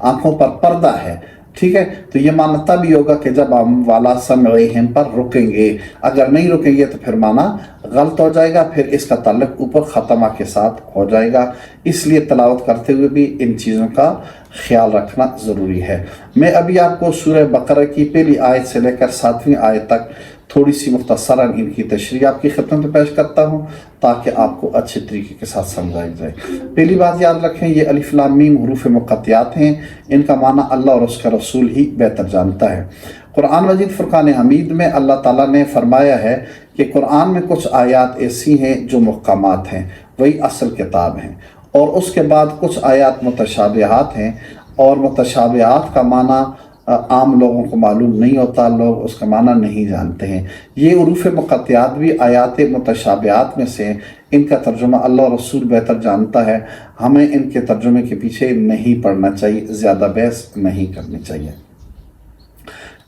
آنکھوں پر پردہ ہے، ٹھیک ہے؟ تو یہ معنی تب ہی ہوگا کہ جب ہم والا سمعہم پر رکیں گے، اگر نہیں رکیں گے تو پھر معنی غلط ہو جائے گا، پھر اس کا تعلق اوپر ختمہ کے ساتھ ہو جائے گا۔ اس لیے تلاوت کرتے ہوئے بھی ان چیزوں کا خیال رکھنا ضروری ہے۔ میں ابھی آپ کو سورہ بقرہ کی پہلی آیت سے لے کر 7ویں آیت تک تھوڑی سی مختصراً ان کی تشریح آپ کی خدمت میں پیش کرتا ہوں تاکہ آپ کو اچھے طریقے کے ساتھ سمجھائی جائے۔ پہلی بات یاد رکھیں، یہ الف لام میم حروف مقطعات ہیں، ان کا معنی اللہ اور اس کا رسول ہی بہتر جانتا ہے۔ قرآن مجید فرقان حمید میں اللہ تعالیٰ نے فرمایا ہے کہ قرآن میں کچھ آیات ایسی ہیں جو محکمات ہیں، وہی اصل کتاب ہیں، اور اس کے بعد کچھ آیات متشابہات ہیں، اور متشابہات کا معنی عام لوگوں کو معلوم نہیں ہوتا، لوگ اس کا معنی نہیں جانتے ہیں۔ یہ حروف مقطعات بھی آیات متشابہات میں سے، ان کا ترجمہ اللہ اور رسول بہتر جانتا ہے، ہمیں ان کے ترجمے کے پیچھے نہیں پڑنا چاہیے، زیادہ بحث نہیں کرنی چاہیے۔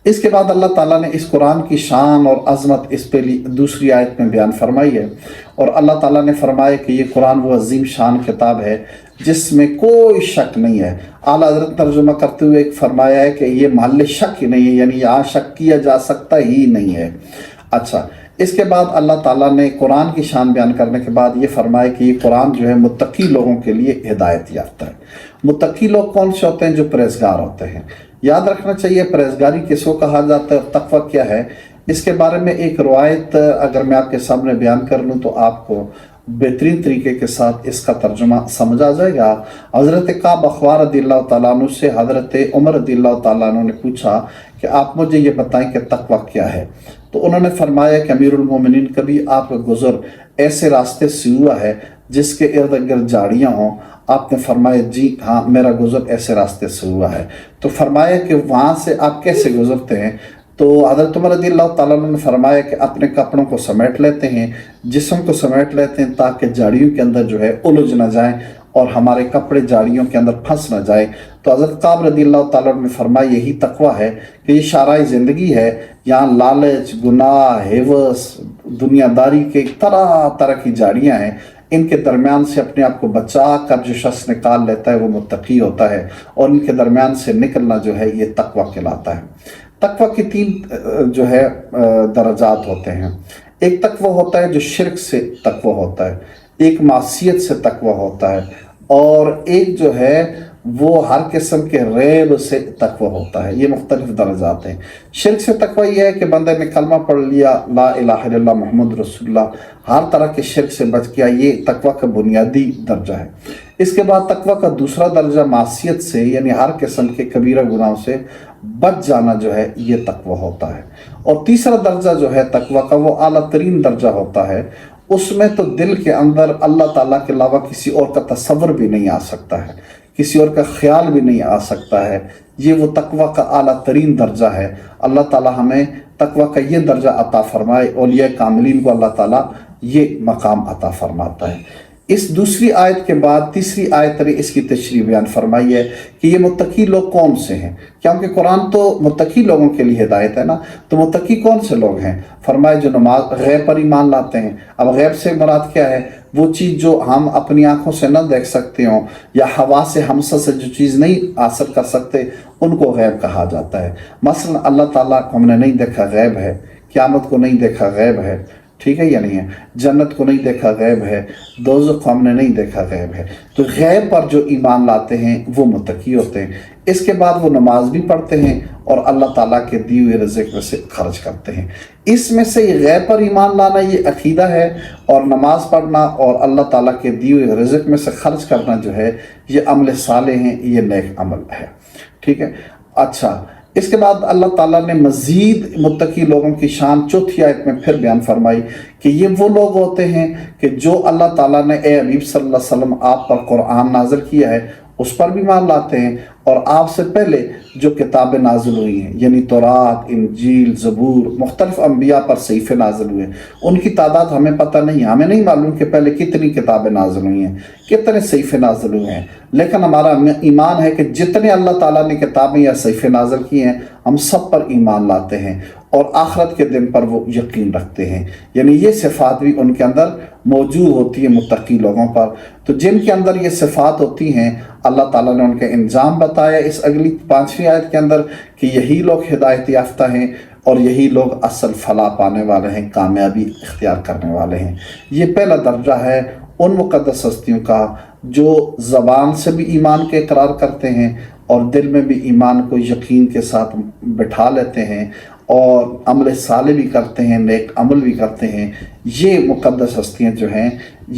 اس کے بعد اللہ تعالیٰ نے اس قرآن کی شان اور عظمت اس پہلی دوسری آیت میں بیان فرمائی ہے، اور اللہ تعالیٰ نے فرمایا کہ یہ قرآن وہ عظیم شان کتاب ہے جس میں کوئی شک نہیں ہے۔ اعلیٰ حضرت ترجمہ کرتے ہوئے ایک فرمایا ہے کہ یہ محل شک ہی نہیں ہے، یعنی یہاں شک کیا جا سکتا ہی نہیں ہے۔ اچھا، اس کے بعد اللہ تعالیٰ نے قرآن کی شان بیان کرنے کے بعد یہ فرمایا کہ یہ قرآن جو ہے متقی لوگوں کے لیے ہدایت یافتہ ہے۔ متقی لوگ کون سے ہوتے ہیں؟ جو پرہیزگار ہوتے ہیں۔ یاد رکھنا چاہیے پرہیزگاری کس کو کہا جاتا ہے اور تقویٰ کیا ہے، اس کے بارے میں ایک روایت اگر میں آپ کے سامنے بیان کر لوں تو آپ کو بہترین طریقے کے ساتھ اس کا ترجمہ سمجھ آ جائے گا۔ حضرت کعب اخبار رضی اللہ تعالیٰ عنہ سے حضرت عمر رضی اللہ تعالیٰ عنہ نے پوچھا کہ آپ مجھے یہ بتائیں کہ تقویٰ کیا ہے، تو انہوں نے فرمایا کہ امیر المومنین، کبھی آپ کا گزر ایسے راستے سے ہوا ہے جس کے ارد گرد جھاڑیاں ہوں؟ آپ نے فرمایا جی ہاں، میرا گزر ایسے راستے سے ہوا ہے۔ تو فرمایا کہ وہاں سے آپ کیسے گزرتے ہیں؟ تو حضرت عمر رضی اللہ تعالیٰ عنہ نے فرمایا کہ اپنے کپڑوں کو سمیٹ لیتے ہیں، جسم کو سمیٹ لیتے ہیں تاکہ جھاڑیوں کے اندر جو ہے الجھ نہ جائیں اور ہمارے کپڑے جھاڑیوں کے اندر پھنس نہ جائے۔ تو حضرت کعب رضی اللہ تعالیٰ عنہ نے فرمایا یہی تقویٰ ہے کہ یہ شارع زندگی ہے، یہاں لالچ، گناہ، ہیوس، دنیا داری کے طرح طرح کی جھاڑیاں ہیں، ان کے درمیان سے اپنے آپ کو بچا کر جو شخص نکال لیتا ہے وہ متقی ہوتا ہے، اور ان کے درمیان سے نکلنا جو ہے یہ تقویٰ کہلاتا ہے۔ تقویٰ کی 3 جو ہے درجات ہوتے ہیں۔ ایک تقویٰ ہوتا ہے جو شرک سے تقویٰ ہوتا ہے، ایک معصیت سے تقویٰ ہوتا ہے، اور ایک جو ہے وہ ہر قسم کے ریب سے تقویٰ ہوتا ہے۔ یہ مختلف درجات ہیں۔ شرک سے تقویٰ یہ ہے کہ بندے نے کلمہ پڑھ لیا لا الہ الا اللہ محمد رسول اللہ، ہر طرح کے شرک سے بچ گیا، یہ تقویٰ کا بنیادی درجہ ہے۔ اس کے بعد تقویٰ کا دوسرا درجہ معصیت سے، یعنی ہر قسم کے کبیرہ گناہوں سے بچ جانا جو ہے یہ تقویٰ ہوتا ہے۔ اور تیسرا درجہ جو ہے تقویٰ کا وہ اعلیٰ ترین درجہ ہوتا ہے، اس میں تو دل کے اندر اللہ تعالیٰ کے علاوہ کسی اور کا تصور بھی نہیں آ سکتا ہے، کسی اور کا خیال بھی نہیں آ سکتا ہے۔ یہ وہ تقویٰ کا اعلیٰ ترین درجہ ہے۔ اللہ تعالیٰ ہمیں تقویٰ کا یہ درجہ عطا فرمائے، اولیاء کاملین کو اللہ تعالیٰ یہ مقام عطا فرماتا ہے۔ اس دوسری آیت کے بعد تیسری آیت نے اس کی تشریح بیان فرمائی ہے کہ یہ متقی لوگ کون سے ہیں، کیونکہ قرآن تو متقی لوگوں کے لیے ہدایت ہے نا، تو متقی کون سے لوگ ہیں؟ فرمایا جو نماز غیب پر ایمان لاتے ہیں۔ اب غیب سے مراد کیا ہے؟ وہ چیز جو ہم اپنی آنکھوں سے نہ دیکھ سکتے ہوں، یا ہوا سے ہمسا سے جو چیز نہیں حاصل کر سکتے، ان کو غیب کہا جاتا ہے۔ مثلا اللہ تعالیٰ کو ہم نے نہیں دیکھا، غیب ہے۔ قیامت کو نہیں دیکھا، غیب ہے، ٹھیک ہے یا نہیں ہے؟ جنت کو نہیں دیکھا، غیب ہے۔ دوزخ کو ہم نے نہیں دیکھا، غیب ہے۔ تو غیب پر جو ایمان لاتے ہیں وہ متقی ہوتے ہیں۔ اس کے بعد وہ نماز بھی پڑھتے ہیں اور اللہ تعالیٰ کے دیے ہوئے رزق میں سے خرچ کرتے ہیں۔ اس میں سے یہ غیب پر ایمان لانا یہ عقیدہ ہے، اور نماز پڑھنا اور اللہ تعالیٰ کے دیے ہوئے رزق میں سے خرچ کرنا جو ہے یہ عمل صالح ہیں، یہ نیک عمل ہے، ٹھیک ہے۔ اچھا، اس کے بعد اللہ تعالیٰ نے مزید متقی لوگوں کی شان چوتھی آیت میں پھر بیان فرمائی کہ یہ وہ لوگ ہوتے ہیں کہ جو اللہ تعالیٰ نے اے حبیب صلی اللہ علیہ وسلم آپ پر قرآن نازل کیا ہے اس پر بھی مان لاتے ہیں، اور آپ سے پہلے جو کتابیں نازل ہوئی ہیں، یعنی تورات، انجیل، زبور، مختلف انبیاء پر صحیفے نازل ہوئے، ان کی تعداد ہمیں پتہ نہیں، ہمیں نہیں معلوم کہ پہلے کتنی کتابیں نازل ہوئی ہیں، کتنے صحیفے نازل ہوئے ہیں، لیکن ہمارا ایمان ہے کہ جتنے اللہ تعالیٰ نے کتابیں یا صحیفے نازل کی ہیں ہم سب پر ایمان لاتے ہیں، اور آخرت کے دن پر وہ یقین رکھتے ہیں، یعنی یہ صفات بھی ان کے اندر موجود ہوتی ہے متقی لوگوں پر۔ تو جن کے اندر یہ صفات ہوتی ہیں اللہ تعالیٰ نے ان کے انجام بتایا اس اگلی 5ویں آیت کے اندر کہ یہی لوگ ہدایت یافتہ ہیں اور یہی لوگ اصل فلاح پانے والے ہیں، کامیابی اختیار کرنے والے ہیں۔ یہ پہلا درجہ ہے ان مقدس ہستیوں کا جو زبان سے بھی ایمان کے اقرار کرتے ہیں اور دل میں بھی ایمان کو یقین کے ساتھ بٹھا لیتے ہیں اور عمل صالح بھی کرتے ہیں، نیک عمل بھی کرتے ہیں۔ یہ مقدس ہستیاں جو ہیں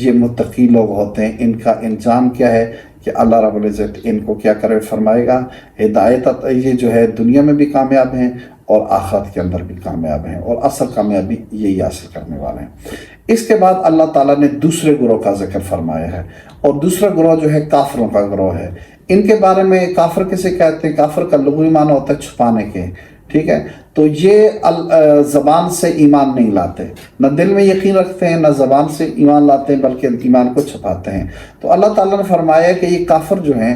یہ متقی لوگ ہوتے ہیں۔ ان کا انجام کیا ہے کہ اللہ رب العزت ان کو کیا کرے، فرمائے گا ہدایت، یہ جو ہے دنیا میں بھی کامیاب ہیں اور آخرت کے اندر بھی کامیاب ہیں، اور اصل کامیابی یہی حاصل کرنے والے ہیں۔ اس کے بعد اللہ تعالیٰ نے دوسرے گروہ کا ذکر فرمایا ہے، اور دوسرا گروہ جو ہے کافروں کا گروہ ہے۔ ان کے بارے میں کافر کسے کہتے ہیں؟ کافر کا لغوی معنی ہوتا ہے چھپانے کے، ٹھیک ہے؟ تو یہ زبان سے ایمان نہیں لاتے، نہ دل میں یقین رکھتے ہیں، نہ زبان سے ایمان لاتے ہیں، بلکہ ایمان کو چھپاتے ہیں۔ تو اللہ تعالیٰ نے فرمایا کہ یہ کافر جو ہیں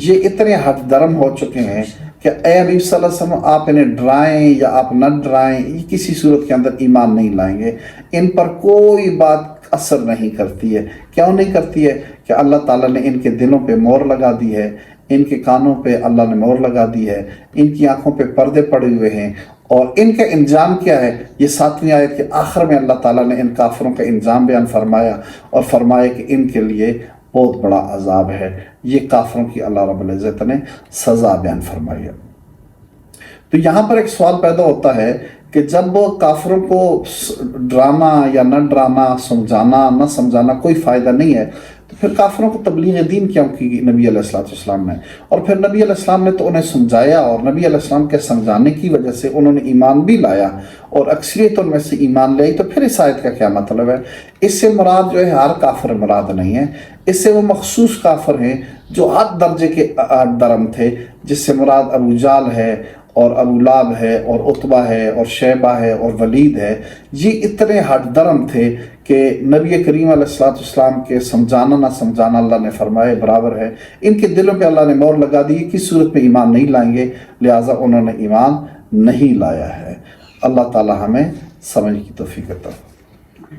یہ اتنے ہٹ درم ہو چکے ہیں کہ اے حبیب صلی اللہ علیہ وسلم آپ انہیں ڈرائیں یا آپ نہ ڈرائیں، یہ کسی صورت کے اندر ایمان نہیں لائیں گے۔ ان پر کوئی بات اثر نہیں کرتی ہے۔ کیوں نہیں کرتی ہے؟ کہ اللہ تعالیٰ نے ان کے دلوں پہ مہر لگا دی ہے، ان کے کانوں پہ اللہ نے مہر لگا دی ہے، ان کی آنکھوں پہ پردے پڑے ہوئے ہیں۔ اور ان کا انجام کیا ہے؟ یہ 7ویں آیت کے آخر میں اللہ تعالیٰ نے ان کافروں کا انجام بیان فرمایا اور فرمایا کہ ان کے لیے بہت بڑا عذاب ہے۔ یہ کافروں کی اللہ رب العزت نے سزا بیان فرمائی ہے۔ تو یہاں پر ایک سوال پیدا ہوتا ہے کہ جب کافروں کو ڈرانا یا نہ ڈرانا، سمجھانا نہ سمجھانا کوئی فائدہ نہیں ہے، تو پھر کافروں کو تبلیغ دین کیوں کی نبی علیہ السلام نے؟ اور پھر نبی علیہ السلام نے تو انہیں سمجھایا، اور نبی علیہ السلام کے سمجھانے کی وجہ سے انہوں نے ایمان بھی لایا اور اکثریت ان میں سے ایمان لے آئی۔ تو پھر اس آیت کا کیا مطلب ہے؟ اس سے مراد جو ہے ہر کافر مراد نہیں ہے، اس سے وہ مخصوص کافر ہیں جو حد درجے کے درم تھے، جس سے مراد ابو جہل ہے اور ابو لہب ہے اور عتبہ ہے اور شیبہ ہے اور ولید ہے۔ یہ اتنے ہٹ درم تھے کہ نبی کریم علیہ السلام کے سمجھانا نہ سمجھانا اللہ نے فرمائے برابر ہے۔ ان کے دلوں پہ اللہ نے مہر لگا دی، کس صورت میں ایمان نہیں لائیں گے، لہٰذا انہوں نے ایمان نہیں لایا ہے۔ اللہ تعالی ہمیں سمجھ کی توفیق عطا فرمائے۔